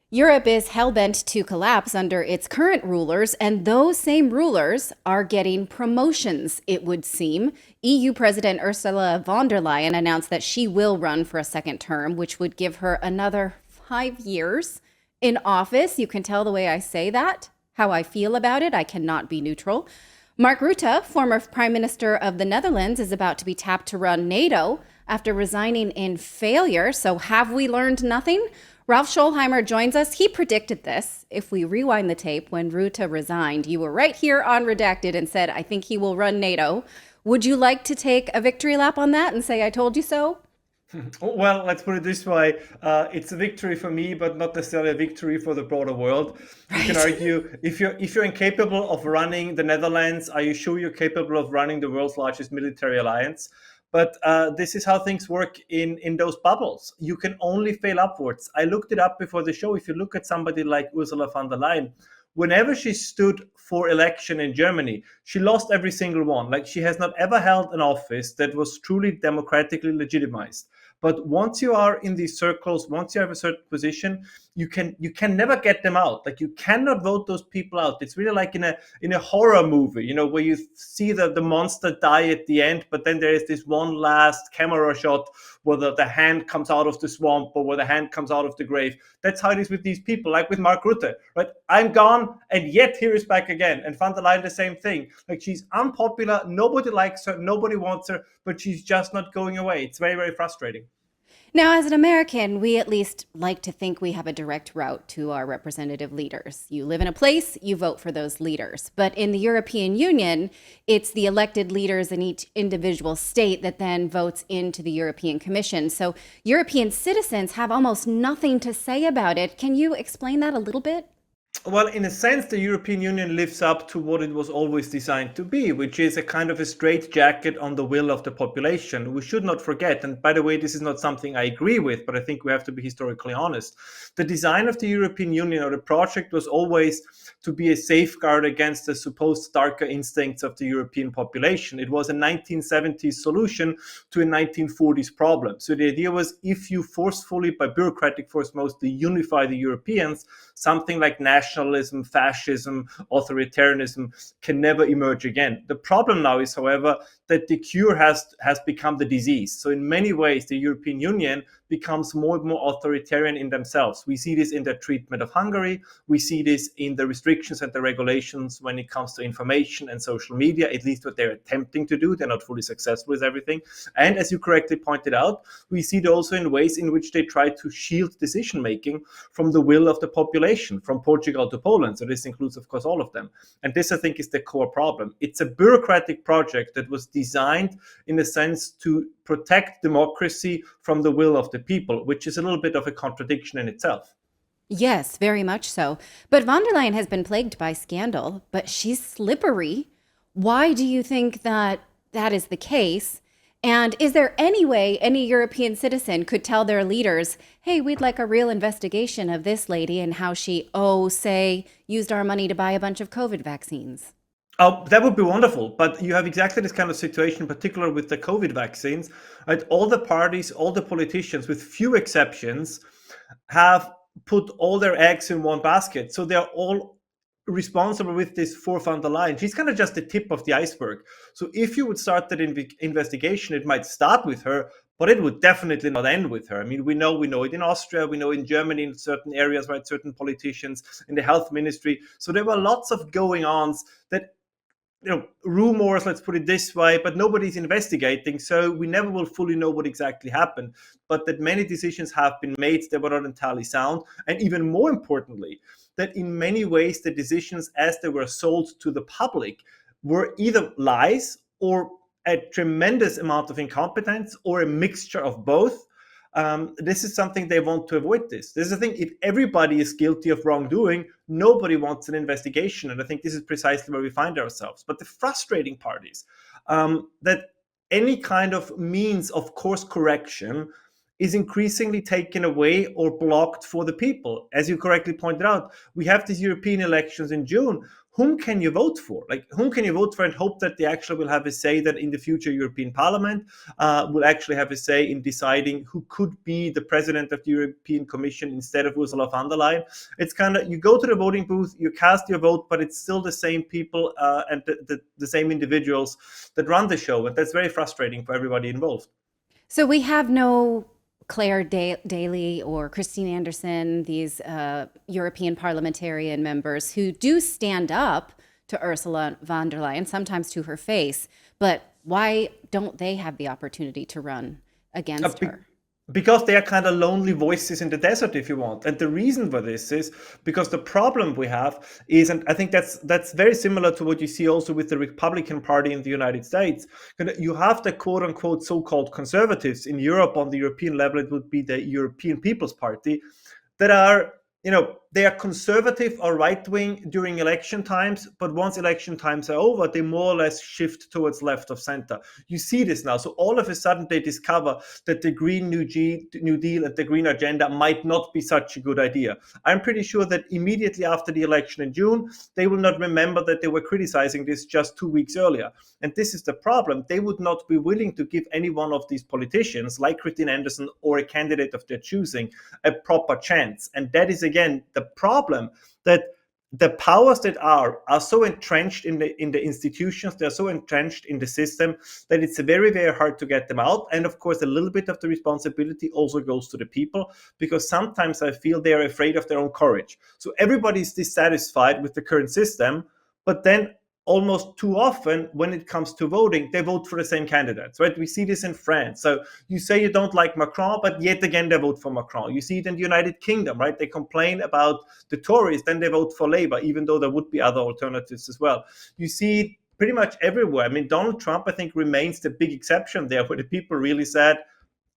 Europe is hell-bent to collapse under its current rulers, and those same rulers are getting promotions, it would seem. EU President Ursula von der Leyen announced that she will run for a second term, which would give her another 5 years in office. You can tell the way I say that, how I feel about it. I cannot be neutral. Mark Rutte, former Prime Minister of the Netherlands, is about to be tapped to run NATO after resigning in failure. So, have we learned nothing? Ralph Schoellhammer joins us. He predicted this. If we rewind the tape, when Rutte resigned, you were right here on Redacted and said, I think he will run NATO. Would you like to take a victory lap on that and say, I told you so? Well, let's put it this way. It's a victory for me, but not necessarily a victory for the broader world. You can Right. argue if you're incapable of running the Netherlands, are you sure you're capable of running the world's largest military alliance? But this is how things work in those bubbles. You can only fail upwards. I looked it up before the show. If you look at somebody like Ursula von der Leyen, whenever she stood for election in Germany, she lost every single one. Like, she has not ever held an office that was truly democratically legitimized. But once you are in these circles, once you have a certain position, you can never get them out. Like, you cannot vote those people out. It's really like in a horror movie, where you see the monster die at the end, but then there is this one last camera shot where the hand comes out of the swamp or where the hand comes out of the grave. That's how it is with these people, like with Mark Rutte, right? I'm gone, and yet here is back again. And van der Leyen, the same thing. Like, she's unpopular, nobody likes her, nobody wants her, but she's just not going away. It's very, very frustrating. Now, as an American, we at least like to think we have a direct route to our representative leaders. You live in a place, you vote for those leaders. But in the European Union, it's the elected leaders in each individual state that then votes into the European Commission. So European citizens have almost nothing to say about it. Can you explain that a little bit? Well, in a sense, the European Union lives up to what it was always designed to be, which is a kind of a straitjacket on the will of the population. We should not forget, and by the way, this is not something I agree with, but I think we have to be historically honest. The design of the European Union, or the project, was always to be a safeguard against the supposed darker instincts of the European population. It was a 1970s solution to a 1940s problem. So the idea was, if you forcefully, by bureaucratic force mostly, unify the Europeans, something like nationalism, fascism, authoritarianism can never emerge again. The problem now is, however, that the cure has become the disease. So in many ways, the European Union becomes more and more authoritarian in themselves. We see this in their treatment of Hungary. We see this in the restrictions and the regulations when it comes to information and social media, at least what they're attempting to do. They're not fully successful with everything. And as you correctly pointed out, we see it also in ways in which they try to shield decision-making from the will of the population, from Portugal to Poland. So this includes, of course, all of them. And this, I think, is the core problem. It's a bureaucratic project that was designed, in a sense, to protect democracy from the will of the people, which is a little bit of a contradiction in itself. Yes, very much so. But von der Leyen has been plagued by scandal, but she's slippery. Why do you think that that is the case? And is there any way any European citizen could tell their leaders, hey, we'd like a real investigation of this lady and how she, say, used our money to buy a bunch of COVID vaccines? Oh, that would be wonderful. But you have exactly this kind of situation, in particular with the COVID vaccines. Right? All the parties, all the politicians, with few exceptions, have put all their eggs in one basket. So they're all responsible with this for von der Leyen. She's kind of just the tip of the iceberg. So if you would start that investigation, it might start with her, but it would definitely not end with her. I mean, we know it in Austria, we know in Germany, in certain areas, right, certain politicians, in the health ministry. So there were lots of going ons that, rumors, let's put it this way, but nobody's investigating. So we never will fully know what exactly happened. But that many decisions have been made that were not entirely sound. And even more importantly, that in many ways, the decisions as they were sold to the public were either lies or a tremendous amount of incompetence or a mixture of both. This is something they want to avoid. This is the thing. If everybody is guilty of wrongdoing, nobody wants an investigation. And I think this is precisely where we find ourselves. But the frustrating part is that any kind of means of course correction is increasingly taken away or blocked for the people. As you correctly pointed out, we have these European elections in June. Whom can you vote for? Like, whom can you vote for and hope that they actually will have a say that in the future European Parliament will actually have a say in deciding who could be the president of the European Commission instead of Ursula von der Leyen? It's kind of, you go to the voting booth, you cast your vote, but it's still the same people and the same individuals that run the show. And that's very frustrating for everybody involved. So we have no Claire Daly or Christine Anderson, these European parliamentarian members who do stand up to Ursula von der Leyen, sometimes to her face. But why don't they have the opportunity to run against her? Because they are kind of lonely voices in the desert, if you want. And the reason for this is because the problem we have is, and I think that's very similar to what you see also with the Republican Party in the United States. You have the quote unquote so-called conservatives in Europe. On the European level, it would be the European People's Party, that are, they are conservative or right-wing during election times, but once election times are over, they more or less shift towards left of center. You see this now. So all of a sudden they discover that the Green New Deal and the Green Agenda might not be such a good idea. I'm pretty sure that immediately after the election in June, they will not remember that they were criticizing this just 2 weeks earlier. And this is the problem. They would not be willing to give any one of these politicians, like Christine Anderson or a candidate of their choosing, a proper chance. And that is, again, the problem, that the powers that are so entrenched in the institutions, they're so entrenched in the system, that it's very, very hard to get them out. And of course, a little bit of the responsibility also goes to the people, because sometimes I feel they're afraid of their own courage. So everybody's dissatisfied with the current system, but then almost too often when it comes to voting, they vote for the same candidates, right? We see this in France. So you say you don't like Macron, but yet again, they vote for Macron. You see it in the United Kingdom, right? They complain about the Tories, then they vote for Labour, even though there would be other alternatives as well. You see it pretty much everywhere. I mean, Donald Trump, I think, remains the big exception there, where the people really said,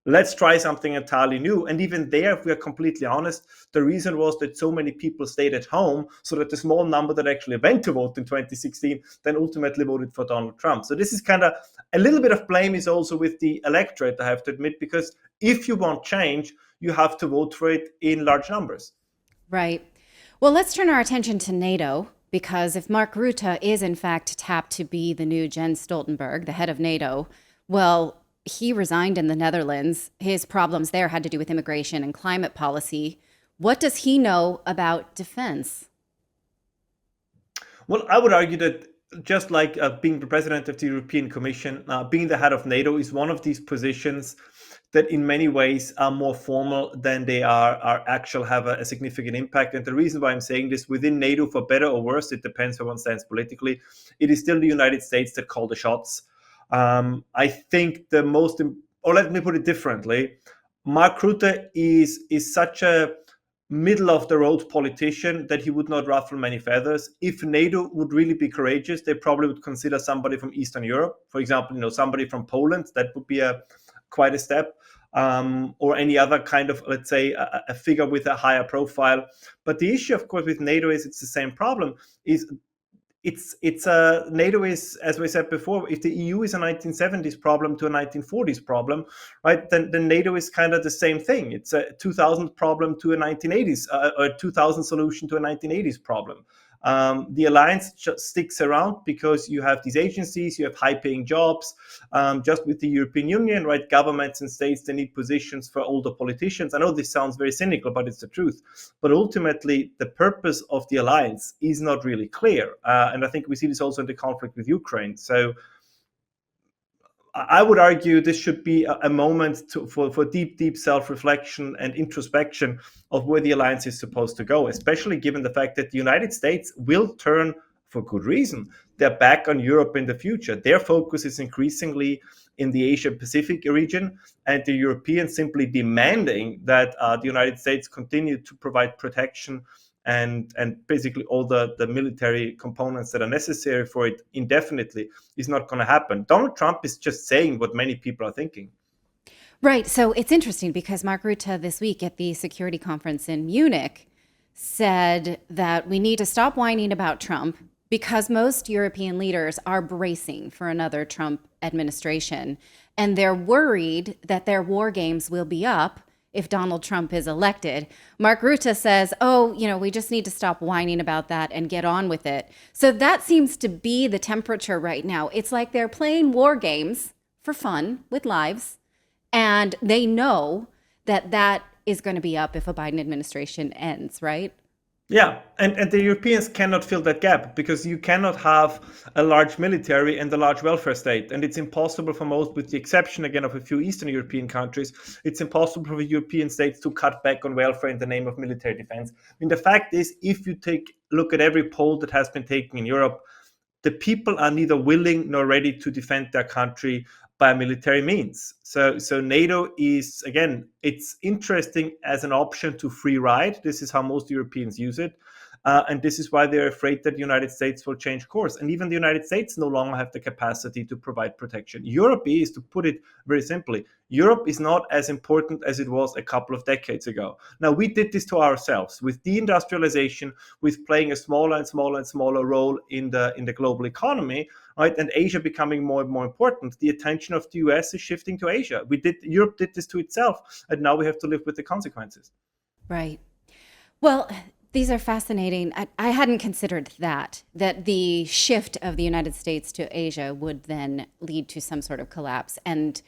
let's try something entirely new. And even there, if we are completely honest, the reason was that so many people stayed at home, so that the small number that actually went to vote in 2016 then ultimately voted for Donald Trump. So this is kind of a little bit of blame is also with the electorate, I have to admit, because if you want change, you have to vote for it in large numbers. Right. Well, let's turn our attention to NATO, because if Mark Rutte is in fact tapped to be the new Jens Stoltenberg, the head of NATO, well, he resigned in the Netherlands. His problems there had to do with immigration and climate policy. What does he know about defense? Well, I would argue that just like being the president of the European Commission, being the head of NATO is one of these positions that in many ways are more formal than they are actual have a significant impact. And the reason why I'm saying this, within NATO, for better or worse, it depends where one stands politically, it is still the United States that call the shots. I think or let me put it differently, Mark Rutte is such a middle of the road politician that he would not ruffle many feathers. If NATO would really be courageous, they probably would consider somebody from Eastern Europe, for example, somebody from Poland. That would be quite a step, or any other kind of, let's say, a figure with a higher profile. But the issue, of course, with NATO is it's the same problem. NATO is, as we said before, if the EU is a 1970s problem to a 1940s problem, right, then NATO is kind of the same thing. It's a 2000 problem to a 1980s, or a 2000 solution to a 1980s problem. The alliance just sticks around because you have these agencies, you have high-paying jobs. Just with the European Union, right? Governments and states, they need positions for older politicians. I know this sounds very cynical, but it's the truth. But ultimately, the purpose of the alliance is not really clear. And I think we see this also in the conflict with Ukraine. So I would argue this should be a moment for deep self-reflection and introspection of where the alliance is supposed to go, especially given the fact that the United States will turn, for good reason, their back on Europe in the future. Their focus is increasingly in the Asia-Pacific region, and the Europeans simply demanding that the United States continue to provide protection and basically all the military components that are necessary for it indefinitely is not going to happen. Donald Trump is just saying what many people are thinking. Right. So it's interesting because Mark Rutte this week at the security conference in Munich said that we need to stop whining about Trump because most European leaders are bracing for another Trump administration. And they're worried that their war games will be up if Donald Trump is elected. Mark Rutte says, oh, we just need to stop whining about that and get on with it. So that seems to be the temperature right now. It's like they're playing war games for fun with lives, and they know that that is going to be up if a Biden administration ends, right? Yeah, and the Europeans cannot fill that gap because you cannot have a large military and a large welfare state. And it's impossible for most, with the exception again of a few Eastern European countries, it's impossible for the European states to cut back on welfare in the name of military defense. I mean, the fact is, if you look at every poll that has been taken in Europe, the people are neither willing nor ready to defend their country by military means. So NATO is, again, it's interesting as an option to free ride. This is how most Europeans use it. And this is why they're afraid that the United States will change course. And even the United States no longer have the capacity to provide protection. Europe is, to put it very simply, Europe is not as important as it was a couple of decades ago. Now, we did this to ourselves with deindustrialization, with playing a smaller and smaller and smaller role in the global economy, right? And Asia becoming more and more important. The attention of the US is shifting to Asia. Europe did this to itself, and now we have to live with the consequences. Right. Well, these are fascinating. I hadn't considered that the shift of the United States to Asia would then lead to some sort of collapse and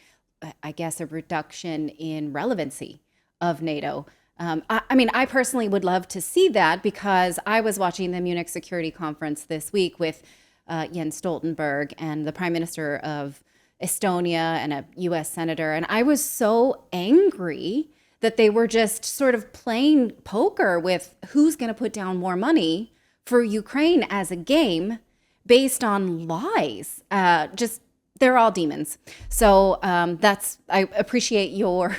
I guess a reduction in relevancy of NATO. I mean, I personally would love to see that because I was watching the Munich Security Conference this week with Jens Stoltenberg and the Prime Minister of Estonia and a US Senator. And I was so angry that they were just sort of playing poker with who's going to put down more money for Ukraine as a game based on lies. They're all demons. So I appreciate your,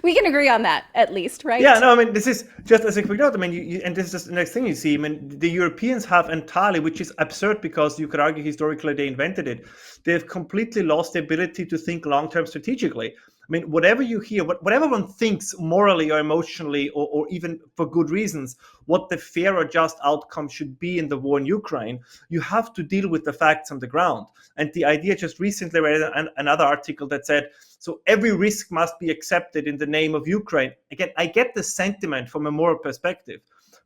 we can agree on that at least, right? Yeah, no, I mean, this is just as a quick note. I mean, and this is just the next thing you see. I mean, the Europeans have entirely, which is absurd because you could argue historically they invented it. They've completely lost the ability to think long-term strategically. I mean, whatever you hear, whatever one thinks morally or emotionally, or even for good reasons, what the fair or just outcome should be in the war in Ukraine, you have to deal with the facts on the ground. And the idea, just recently read another article that said, so every risk must be accepted in the name of Ukraine. Again, I get the sentiment from a moral perspective.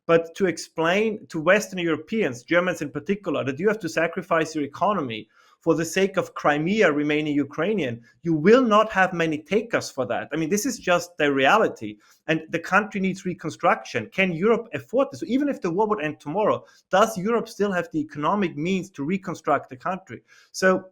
But to explain to Western Europeans, Germans in particular, that you have to sacrifice your economy for the sake of Crimea remaining Ukrainian, you will not have many takers for that. I mean, this is just the reality. And the country needs reconstruction. Can Europe afford this? So even if the war would end tomorrow, does Europe still have the economic means to reconstruct the country? So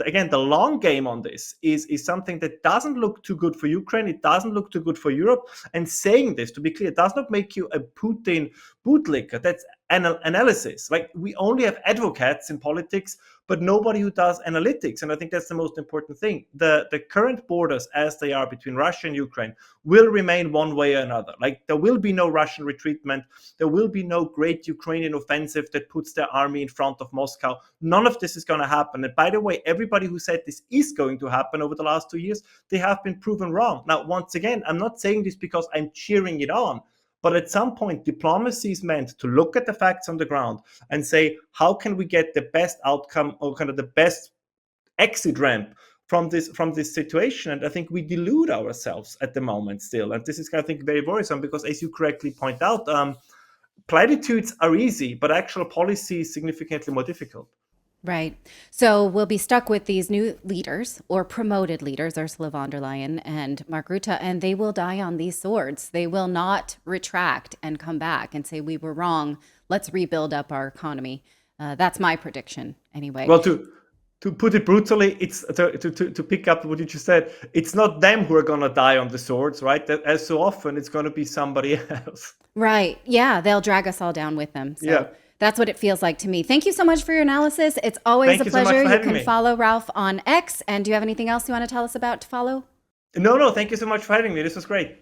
again, the long game on this is something that doesn't look too good for Ukraine. It doesn't look too good for Europe. And saying this, to be clear, does not make you a Putin bootlicker. That's analysis. Like, we only have advocates in politics, but nobody who does analytics. And I think that's the most important thing. The current borders as they are between Russia and Ukraine will remain one way or another. Like, there will be no Russian retreatment. There will be no great Ukrainian offensive that puts their army in front of Moscow. None of this is going to happen. And by the way, everybody who said this is going to happen over the last 2 years, they have been proven wrong. Now, once again, I'm not saying this because I'm cheering it on. But at some point, diplomacy is meant to look at the facts on the ground and say, how can we get the best outcome or kind of the best exit ramp from this situation? And I think we delude ourselves at the moment still. And this is, I think, very worrisome because, as you correctly point out, platitudes are easy, but actual policy is significantly more difficult. Right. So we'll be stuck with these new leaders or promoted leaders, Ursula von der Leyen and Mark Rutte, and they will die on these swords. They will not retract and come back and say, we were wrong. Let's rebuild up our economy. That's my prediction anyway. Well, to put it brutally, it's to pick up what you just said. It's not them who are going to die on the swords, right? That, as so often, it's going to be somebody else. Right. Yeah. They'll drag us all down with them. So. Yeah. That's what it feels like to me. Thank you so much for your analysis. It's always a pleasure. You can follow Ralph on X. And do you have anything else you want to tell us about to follow? No. Thank you so much for having me. This was great.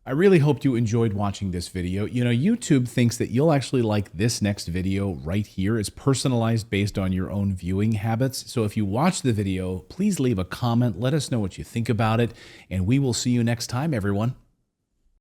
I really hoped you enjoyed watching this video. You know, YouTube thinks that you'll actually like this next video right here. It's personalized based on your own viewing habits. So if you watch the video, please leave a comment. Let us know what you think about it. And we will see you next time, everyone.